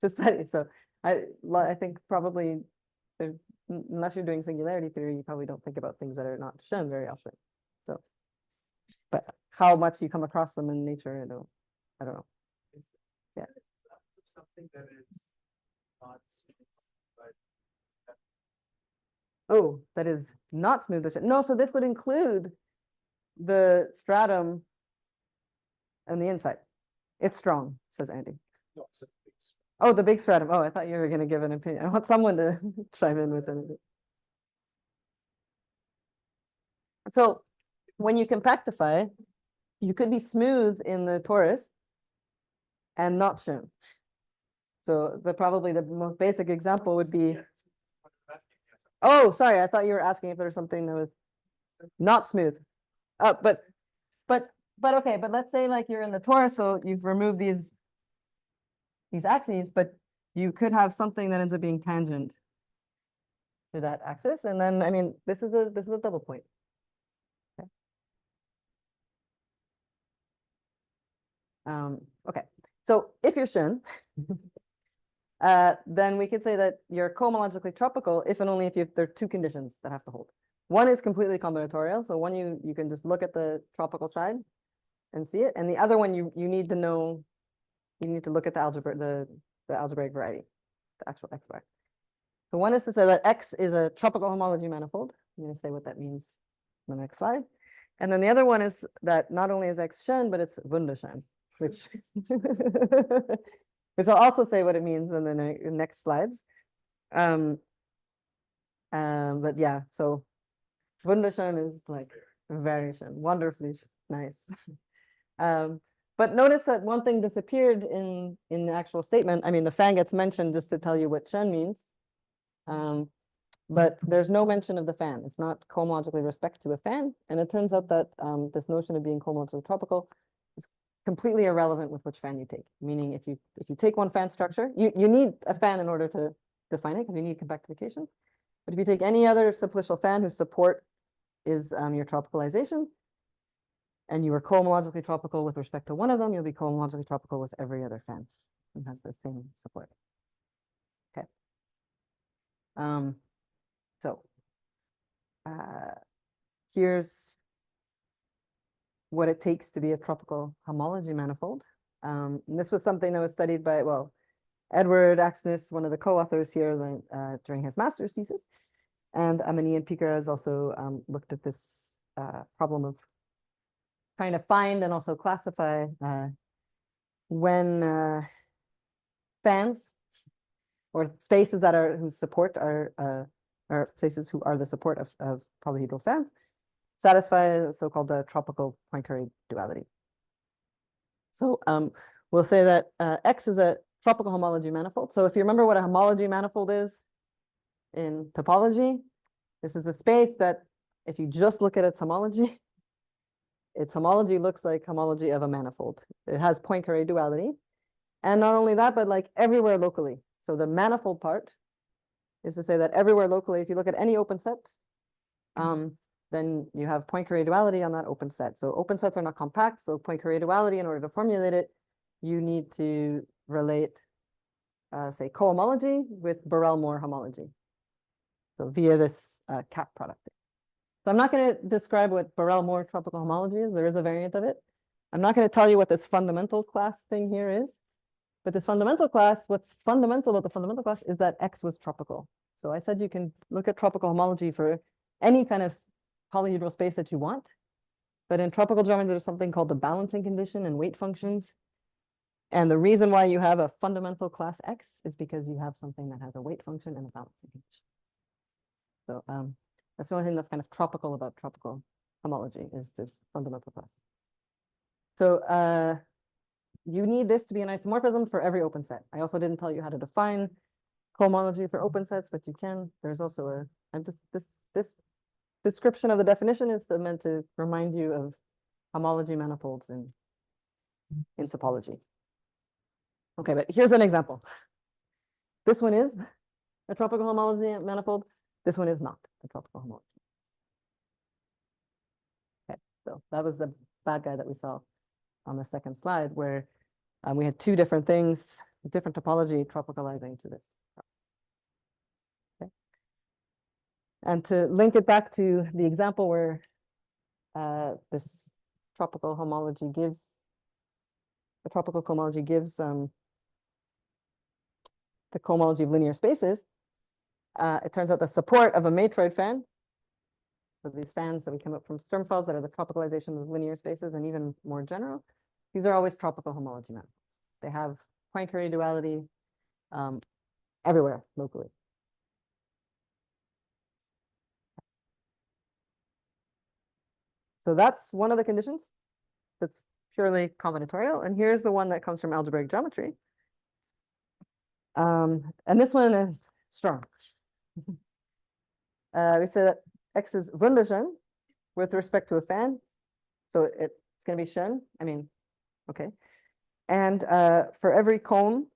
study. So I think probably unless you're doing singularity theory, you probably don't think about things that are not shown very often. So, but how much you come across them in nature, I don't know. Yeah. Something that is not smooth, but Oh, that is not smooth. No, so this would include the stratum and the inside. It's strong, says Andy. no, it's a big Oh, the big stratum. Oh, I thought you were going to give an opinion. I want someone to chime in with it. So when you compactify, you could be smooth in the torus and not shown. So probably the most basic example would be, oh, sorry, I thought you were asking if there's something that was not smooth. But okay, but let's say like you're in the torus, so you've removed these axes, but you could have something that ends up being tangent to that axis, and then I mean this is a double point. Okay. Okay, so if you're shown, then we could say that you're cohomologically tropical if and only if there are two conditions that have to hold. One is completely combinatorial, so one you can just look at the tropical side and see it, and the other one you need to know, you need to look at the algebraic variety, the actual x bar. So one is to say that X is a tropical homology manifold. I'm going to say what that means in the next slide. And then the other one is that not only is X shown, but it's wunderschön, which I'll also say what it means in the next slides. But yeah, so wunderschön is like very schön, wonderfully nice. But notice that one thing disappeared in the actual statement. I mean, the fan gets mentioned just to tell you what schön means. But there's no mention of the fan. It's not cohomologically respect to a fan. And it turns out that this notion of being cohomologically tropical is completely irrelevant with which fan you take. Meaning if you take one fan structure, you need a fan in order to define it because you need compactification. But if you take any other simplicial fan whose support is your tropicalization, and you are cohomologically tropical with respect to one of them, you'll be cohomologically tropical with every other fan and has the same support. Okay. So here's what it takes to be a tropical homology manifold. And this was something that was studied by, well, Edward Axnis, one of the co-authors here during his master's thesis. And Amani and Piker has also looked at this problem of trying to find and also classify when fans or spaces that are whose support are places who are the support of polyhedral fans satisfy the so-called tropical Poincare duality. So we'll say that X is a tropical homology manifold. So if you remember what a homology manifold is in topology, this is a space that if you just look at its homology looks like homology of a manifold. It has Poincare duality. And not only that, but like everywhere locally. So the manifold part is to say that everywhere locally, if you look at any open set, then you have Poincare duality on that open set. So open sets are not compact, so Poincare duality, in order to formulate it, you need to relate, say, cohomology with Borel-Moore homology. So via this cap product. So I'm not going to describe what Borel-Moore tropical homology is. There is a variant of it. I'm not going to tell you what this fundamental class thing here is. But this fundamental class, what's fundamental about the fundamental class is that X was tropical. So I said you can look at tropical homology for any kind of polyhedral space that you want. But in tropical geometry, there's something called the balancing condition and weight functions. And the reason why you have a fundamental class X is because you have something that has a weight function and a balancing condition. So that's the only thing that's kind of tropical about tropical homology is this fundamental class. So you need this to be an isomorphism for every open set. I also didn't tell you how to define cohomology for open sets, but you can. There's also this description of the definition is meant to remind you of homology manifolds in topology. Okay, but here's an example. This one is a tropical homology manifold. This one is not a tropical homology. Okay, so that was the bad guy that we saw on the second slide, where we had two different things, different topology tropicalizing to this. Okay. And to link it back to the example where this tropical homology gives, the tropical cohomology gives the cohomology of linear spaces, it turns out the support of a matroid fan, so these fans that we come up from Sturmfelds that are the tropicalization of linear spaces and even more general, these are always tropical homology manifolds. They have Poincare duality everywhere locally. So that's one of the conditions that's purely combinatorial. And here's the one that comes from algebraic geometry. And this one is strong. We say that X is wunderschön with respect to a fan. So it's going to be schön. I mean, okay. And for every cone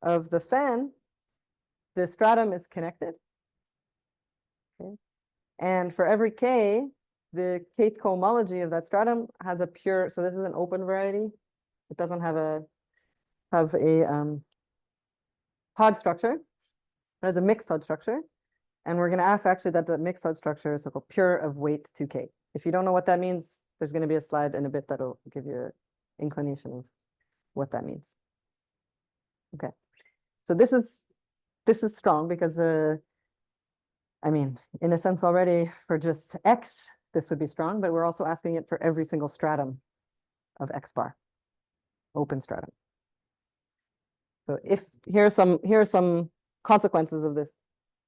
of the fan, the stratum is connected. Okay. And for every K, the kth cohomology of that stratum has a pure, so this is an open variety. It doesn't have a Hodge structure. It has a mixed Hodge structure. And we're going to ask actually that the mixed Hodge structure is so-called pure of weight 2K. If you don't know what that means, there's going to be a slide in a bit that'll give you an inclination of what that means. Okay, so this is strong because I mean, in a sense already for just X, this would be strong, but we're also asking it for every single stratum of X bar, open stratum. So if here are some consequences of this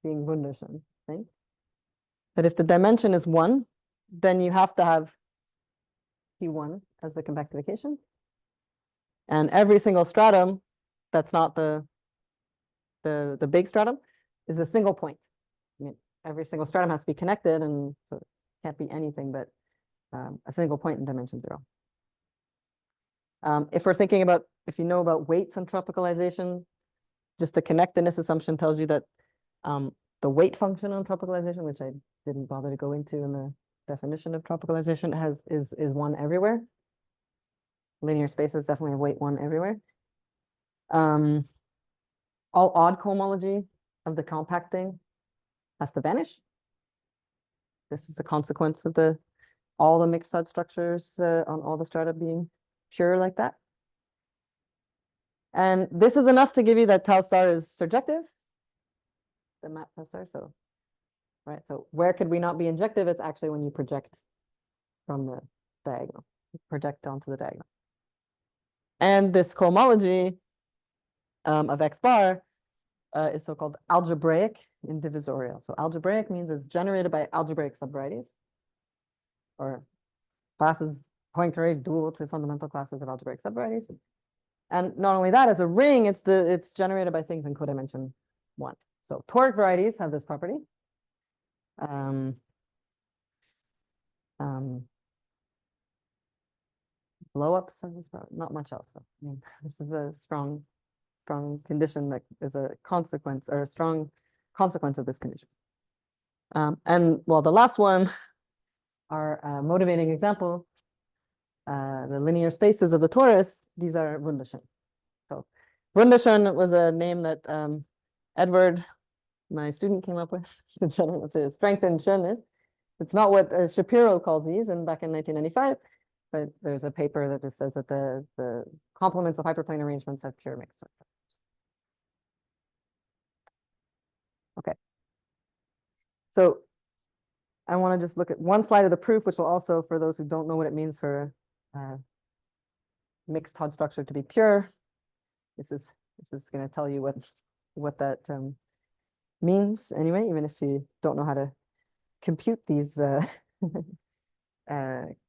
being wunderschön thing. That if the dimension is 1, then you have to have P1 as the convectification. And every single stratum that's not the big stratum is a single point. I mean, every single stratum has to be connected, and so it can't be anything but a single point in dimension 0. If we're thinking about, if you know about weights and tropicalization, just the connectedness assumption tells you that the weight function on tropicalization, which I didn't bother to go into in the definition of tropicalization, is 1 everywhere. Linear spaces definitely have weight 1 everywhere. All odd cohomology of the compacting has to vanish. This is a consequence of all the mixed Hodge structures on all the strata being pure like that. And this is enough to give you that tau star is surjective, the map tau star. So, right. So where could we not be injective? It's actually when you project from the diagonal, project onto the diagonal. And this cohomology of X bar is so-called algebraic indivisorial. So algebraic means it's generated by algebraic subvarieties, or classes Poincare dual to fundamental classes of algebraic subvarieties. And not only that, as a ring, it's generated by things in codimension 1. So toric varieties have this property. Blow-ups have this property, not much else. So, I mean, this is a strong condition that is a consequence, or a strong consequence of this condition. And well, the last one, our motivating example, the linear spaces of the torus, these are Wunderschön. So Wunderschön was a name that Edward, my student, came up with to strengthen schönness. It's not what Shapiro calls these, and back in 1995, but there's a paper that just says that the complements of hyperplane arrangements have pure mixed structure. Okay. So I want to just look at one slide of the proof, which will also, for those who don't know what it means for mixed Todd structure to be pure, this is going to tell you what that means anyway, even if you don't know how to compute these the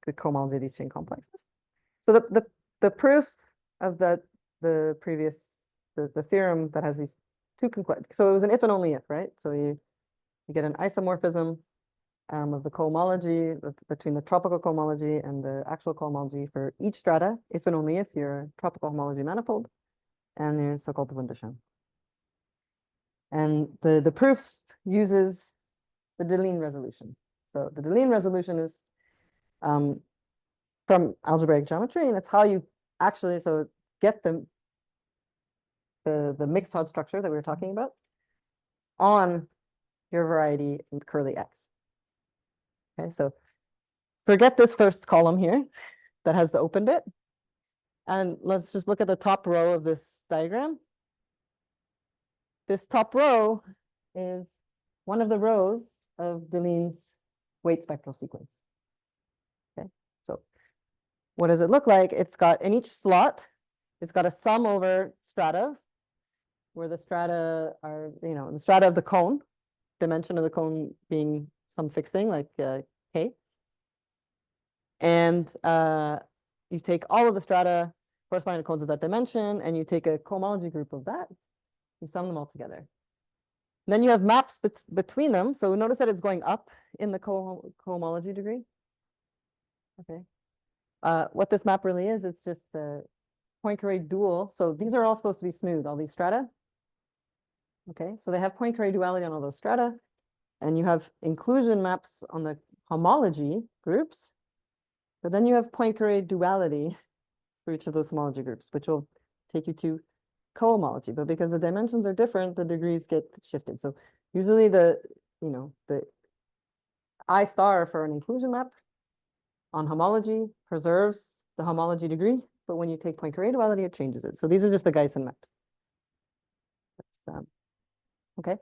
cohomology of these chain complexes. So the proof of the previous the theorem that has these two so it was an if and only if, right? So you get an isomorphism of the cohomology between the tropical cohomology and the actual cohomology for each strata, if and only if you're a tropical homology manifold, and your so-called Wunderschön. And the proof uses the Deligne resolution. So the Deligne resolution is from algebraic geometry, and it's how you actually get the mixed Todd structure that we were talking about on your variety in curly X. Okay, so forget this first column here that has the open bit, and let's just look at the top row of this diagram. This top row is one of the rows of Deligne's weight spectral sequence. Okay, so what does it look like? It's got in each slot, it's got a sum over strata, where the strata are, the strata of the cone, dimension of the cone being some fixed thing like K. And you take all of the strata corresponding to cones of that dimension, and you take a cohomology group of that, you sum them all together. Then you have maps between them. So notice that it's going up in the cohomology degree. Okay. What this map really is, it's just a Poincare dual. So these are all supposed to be smooth, all these strata. Okay, so they have Poincare duality on all those strata. And you have inclusion maps on the homology groups. But then you have Poincare duality for each of those homology groups, which will take you to cohomology. But because the dimensions are different, the degrees get shifted. So usually the I star for an inclusion map on homology preserves the homology degree, but when you take Poincare duality, it changes it. So these are just the Geisen maps. Okay,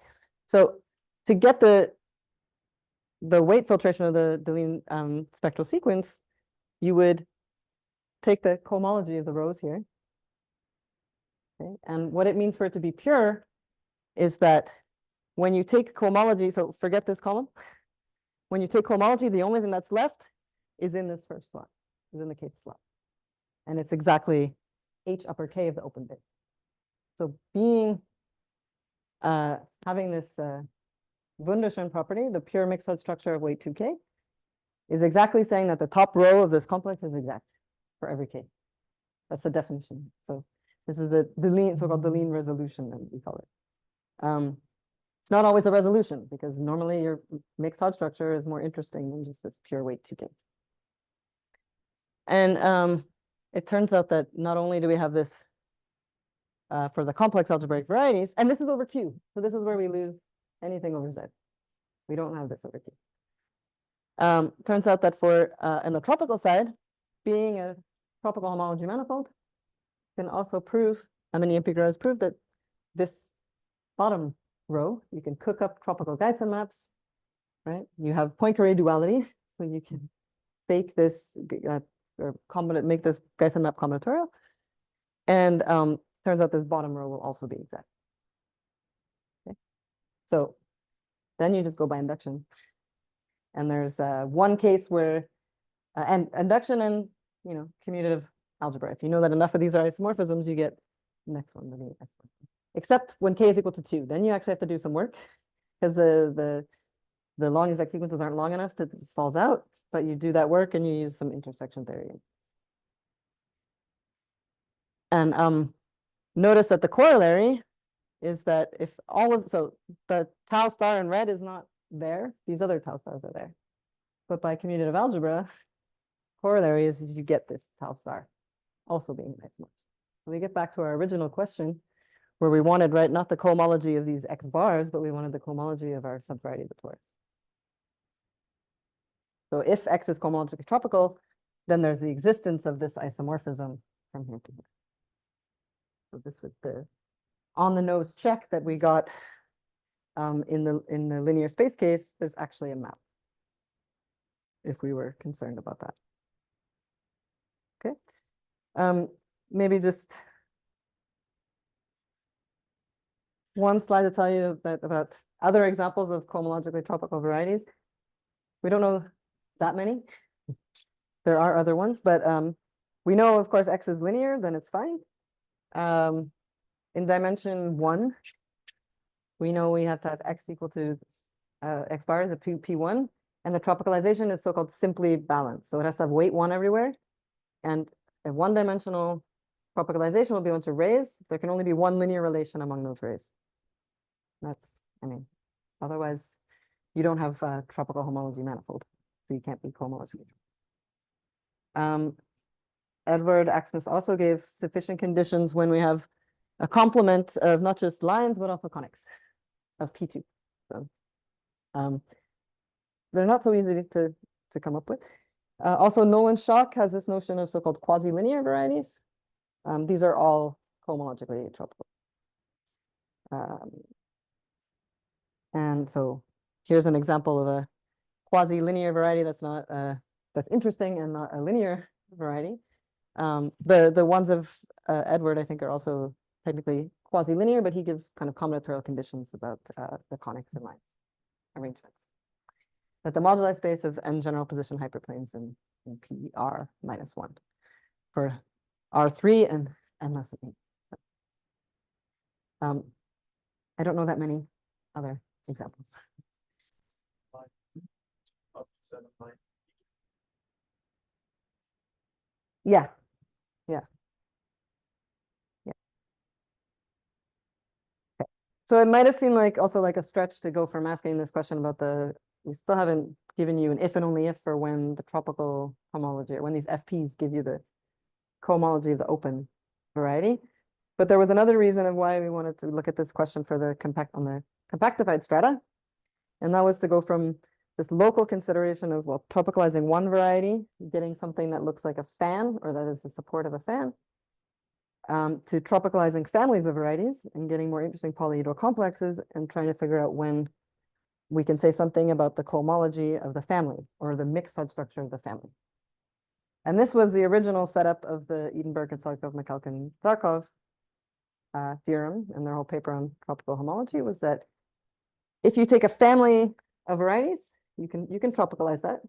so to get the weight filtration of the Deligne spectral sequence, you would take the cohomology of the rows here. Okay, and what it means for it to be pure is that when you take cohomology, so forget this column. When you take cohomology, the only thing that's left is in this first slot, is in the kth slot. And it's exactly H upper K of the open bit. So being, having this Wunderschön property, the pure mixed Todd structure of weight 2K, is exactly saying that the top row of this complex is exact for every K. That's the definition. So this is the Deligne, so-called Deligne resolution, that we call it. It's not always a resolution, because normally your mixed Todd structure is more interesting than just this pure weight 2K. And it turns out that not only do we have this for the complex algebraic varieties, and this is over Q. So this is where we lose anything over Z. We don't have this over Q. Turns out that for in the tropical side, being a tropical homology manifold can also prove, Amini-Impey has proved that this bottom row, you can cook up tropical Geisen maps, right? You have Poincare duality, so you can fake this or make this Geisen map combinatorial. And turns out this bottom row will also be exact. Okay, so then you just go by induction. And there's one case where, and induction and commutative algebra. If you know that enough of these are isomorphisms, you get the next one, except when K is equal to 2. Then you actually have to do some work, because the long exact sequences aren't long enough that it just falls out. But you do that work and you use some intersection theory. And notice that the corollary is that if all of, so the tau star in red is not there, these other tau stars are there. But by commutative algebra, corollary is you get this tau star also being isomorphs. So we get back to our original question where we wanted, right, not the cohomology of these X bars, but we wanted the cohomology of our subvariety of the torus. So if X is cohomologically tropical, then there's the existence of this isomorphism from here to here. So this was the on the nose check that we got in the linear space case. There's actually a map if we were concerned about that. Okay, maybe just one slide to tell you that about other examples of cohomologically tropical varieties. We don't know that many. There are other ones, but we know, of course, X is linear, then it's fine. In dimension 1, we know we have to have X equal to X bars of P1, and the tropicalization is so-called simply balanced. So it has to have weight 1 everywhere, and a one-dimensional tropicalization will be able to rays. There can only be one linear relation among those rays. That's, I mean, otherwise you don't have tropical homology manifold, so you can't be cohomologically. Edward Axness also gave sufficient conditions when we have a complement of not just lines, but also conics of P2. So they're not so easy to come up with. Also, Nolan Schock has this notion of so-called quasi-linear varieties. These are all cohomologically tropical. And so here's an example of a quasi-linear variety that's not that's interesting and not a linear variety. The ones of Edward, I think, are also technically quasi-linear, but he gives kind of combinatorial conditions about the conics and lines arrangements. That the moduli space of n general position hyperplanes in PR -1 for R3 and n less than 8. So, I don't know that many other examples. Up to 7 lines. Yeah. Okay. So it might have seemed like also like a stretch to go from asking this question about we still haven't given you an if and only if for when the tropical homology, or when these FPs give you the cohomology of the open variety. But there was another reason of why we wanted to look at this question for the compactified strata. And that was to go from this local consideration of, well, tropicalizing one variety, getting something that looks like a fan, or that is the support of a fan, to tropicalizing families of varieties and getting more interesting polyhedral complexes and trying to figure out when we can say something about the cohomology of the family or the mixed substructure of the family. And this was the original setup of the Edenberg-Katsalkov-Mikalkin-Zarkov theorem, and their whole paper on tropical homology was that if you take a family of varieties, you can tropicalize that.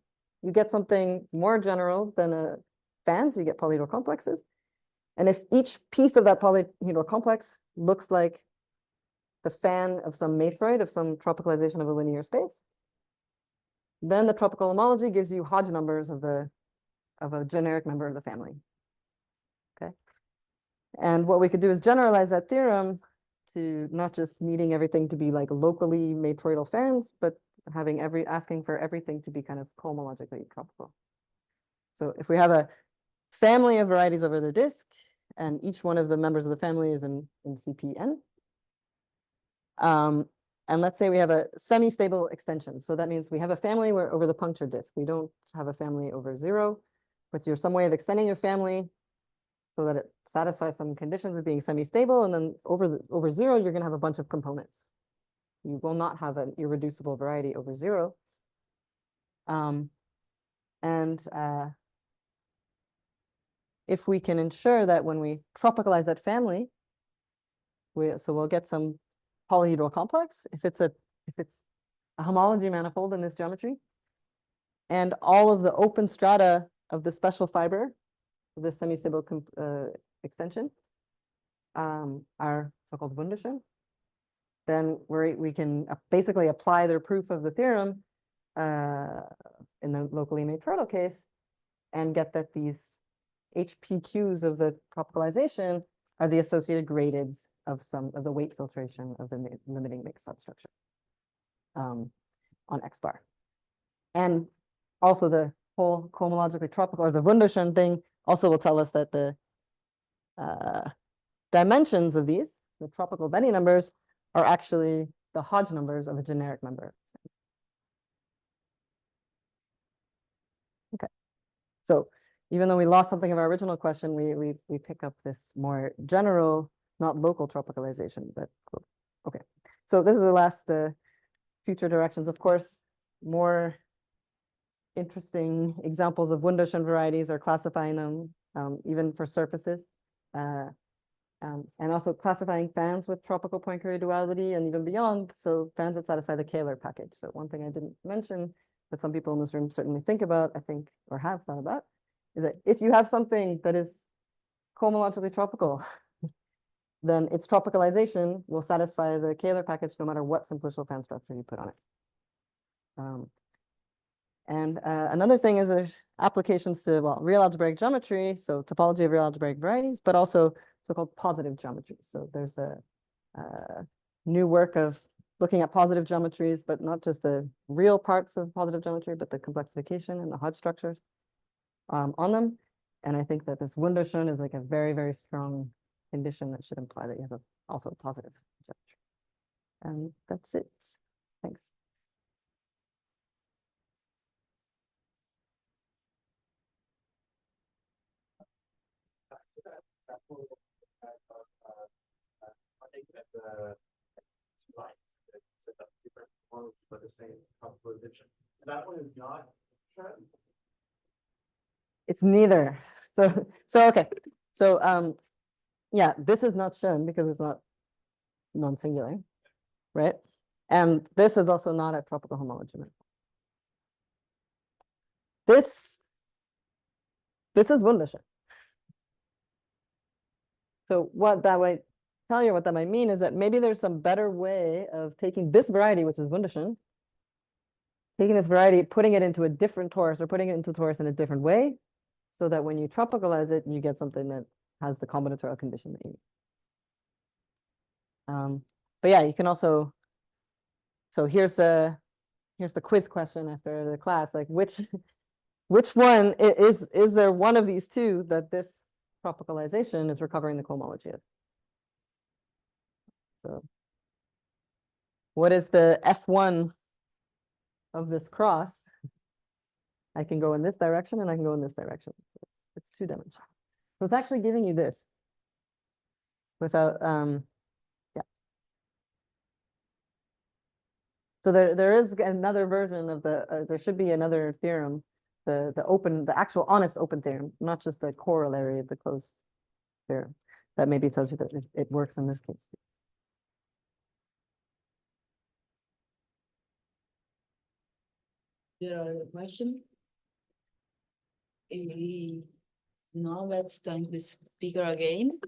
You get something more general than a fan, so you get polyhedral complexes. And if each piece of that polyhedral complex looks like the fan of some matroid, of some tropicalization of a linear space, then the tropical homology gives you Hodge numbers of a generic member of the family. Okay. And what we could do is generalize that theorem to not just needing everything to be like locally matroidal fans, but having asking for everything to be kind of cohomologically tropical. So if we have a family of varieties over the disk, and each one of the members of the family is in CPN, and let's say we have a semi-stable extension. So that means we have a family where over the punctured disk, we don't have a family over 0, but you're some way of extending your family so that it satisfies some conditions of being semi-stable, and then over 0, you're going to have a bunch of components. You will not have an irreducible variety over 0. If we can ensure that when we tropicalize that family, we'll get some polyhedral complex if it's a homology manifold in this geometry, and all of the open strata of the special fiber, the semi-stable extension, are so-called Wunderschön, then we can basically apply their proof of the theorem in the locally matroidal case and get that these HPQs of the tropicalization are the associated gradients of some of the weight filtration of the limiting mixed substructure on X bar. And also the whole cohomologically tropical or the Wunderschön thing also will tell us that the dimensions of these, the tropical Benny numbers, are actually the Hodge numbers of a generic member. Okay, so even though we lost something of our original question, we pick up this more general, not local tropicalization, but cool. Okay. So this is the last future directions. Of course, more interesting examples of Wunderschön varieties are classifying them even for surfaces. And also classifying fans with tropical Poincare duality and even beyond. So fans that satisfy the Kähler package. So one thing I didn't mention that some people in this room certainly think about, I think, or have thought about, is that if you have something that is cohomologically tropical, then its tropicalization will satisfy the Kähler package no matter what simplicial fan structure you put on it. And another thing is there's applications to, well, real algebraic geometry, so topology of real algebraic varieties, but also so-called positive geometry. So there's a new work of looking at positive geometries, but not just the real parts of positive geometry, but the complexification and the Hodge structures on them. And I think that this Wunderschön is like a very, very strong condition that should imply that you have also a positive geometry. And that's it. Thanks. I think that the two lines that set up different ones but the same composition. And that one is not Schön. It's neither. So okay. So yeah, this is not Schön because it's not non-singular, right? And this is also not a tropical homology. This is Wunderschön. So what that might tell you, what that might mean is that maybe there's some better way of taking this variety, which is Wunderschön, taking this variety, putting it into a different torus or putting it into torus in a different way, so that when you tropicalize it, you get something that has the combinatorial condition that you need. But yeah, you can also, so here's the quiz question after the class, like which one is there one of these two that this tropicalization is recovering the cohomology of? So what is the F1 of this cross? I can go in this direction and I can go in this direction. So it's two-dimensional. So it's actually giving you this without, yeah. So there is another version of the, there should be another theorem, the actual honest open theorem, not just the corollary of the closed theorem. That maybe tells you that it works in this case too. There are a question. Now let's thank the speaker again.